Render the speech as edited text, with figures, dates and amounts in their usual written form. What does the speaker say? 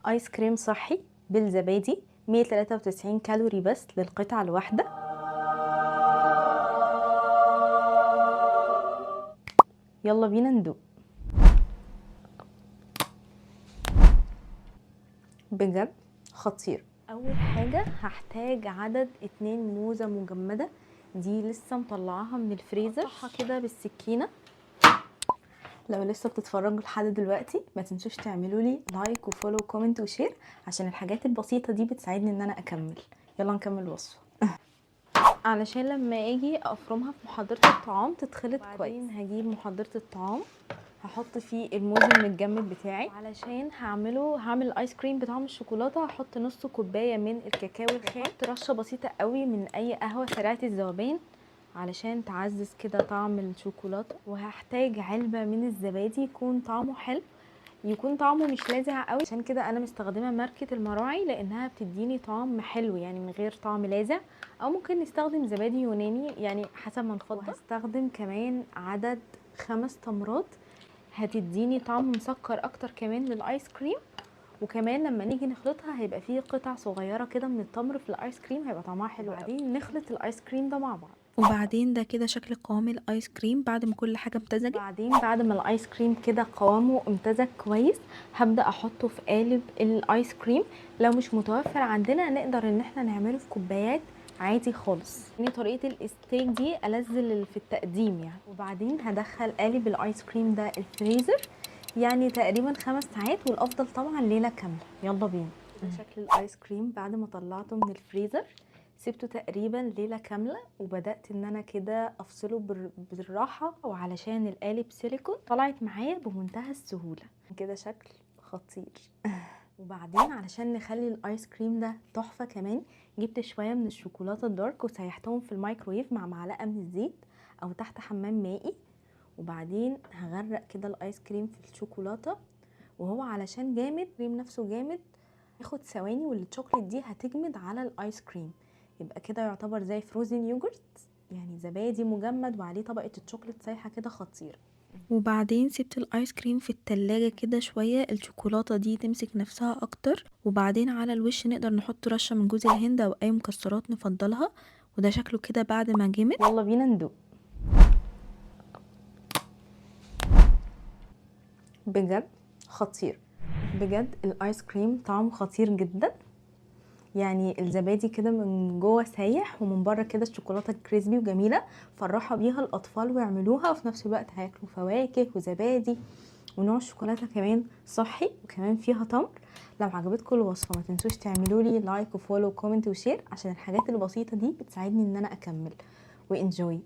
ايس كريم صحي بالزبادي 193 كالوري بس للقطعة الواحدة. يلا بينا ندوق. بجد خطير. اول حاجة هحتاج عدد 2 موزة مجمدة، دي لسه مطلعاها من الفريزر. اقطعها كده بالسكينة. لو لسه بتتفرجوا لحد دلوقتي ما تنسوش تعملوا لي لايك وفولو وكومنت وشير، عشان الحاجات البسيطة دي بتساعدني ان انا اكمل. يلا نكمل الوصفة. علشان لما اجي افرمها في محضرة الطعام تتخلط كويس، هجيب محضرة الطعام هحط فيه الموز المتجمد بتاعي. علشان هعمل الايس كريم بطعم الشوكولاته هحط نص كوبايه من الكاكاو الخام، هحط رشه بسيطه قوي من اي قهوه سريعه الذوبان علشان تعزز كده طعم الشوكولاته. وهحتاج علبه من الزبادي يكون طعمه حلو، يكون طعمه مش لاذع قوي، عشان كده انا مستخدمه ماركه المراعي لانها بتديني طعم حلو يعني من غير طعم لاذع. او ممكن نستخدم زبادي يوناني يعني حسب ما نفضل. وهستخدم كمان عدد 5 تمرات هتديني طعم مسكر اكتر كمان للايس كريم. وكمان لما نيجي نخلطها هيبقى فيه قطع صغيره كده من التمر في الايس كريم، هيبقى طعمها حلو. وبعدين نخلط الايس كريم ده مع بعض. وبعدين ده كده شكل قوام الايس كريم بعد ما كل حاجه امتزجت. بعدين بعد ما الايس كريم كده قوامه امتزج كويس هبدا احطه في قالب الايس كريم. لو مش متوفر عندنا نقدر ان احنا نعمله في كوبايات عادي خالص. يعني طريقه الاستيك دي ألذ في التقديم يعني. وبعدين هدخل قالب الايس كريم ده الفريزر يعني تقريبا 5 ساعات، والافضل طبعا ليله كامله. يلا بينا. ده شكل الايس كريم بعد ما طلعته من الفريزر. سبته تقريبا ليله كامله وبدات ان انا كده افصله بالراحه، وعلشان القالب سيليكون طلعت معايا بمنتهى السهوله كده شكل خطير. وبعدين علشان نخلي الايس كريم ده تحفه كمان جبت شويه من الشوكولاته الدارك وسيحتهم في الميكرويف مع معلقه من الزيت او تحت حمام مائي. وبعدين هغرق كده الايس كريم في الشوكولاته، وهو علشان جامد الكريم نفسه جامد ياخد ثواني، والشوكليت دي هتجمد على الايس كريم، يبقى كده يعتبر زي فروزن يوجرت يعني زبادي مجمد وعليه طبقه الشوكليت سايحه كده خطيره. وبعدين سبت الايس كريم في التلاجة كده شويه الشوكولاته دي تمسك نفسها اكتر. وبعدين على الوش نقدر نحط رشه من جوز الهند او اي مكسرات نفضلها. وده شكله كده بعد ما جمد. يلا بينا ندوق. بجد خطير. بجد الايس كريم طعمه خطير جدا، يعني الزبادي كده من جوه سايح ومن بره كده الشوكولاته كريسبي وجميله. فرحوا بيها الاطفال ويعملوها، وفي نفس الوقت هياكلوا فواكه وزبادي، ونوع الشوكولاته كمان صحي وكمان فيها تمر. لو عجبتكم الوصفه ما تنسوش تعملوا لي لايك وفولو وكومنت وشير، عشان الحاجات البسيطه دي بتساعدني ان انا اكمل. وانجوي.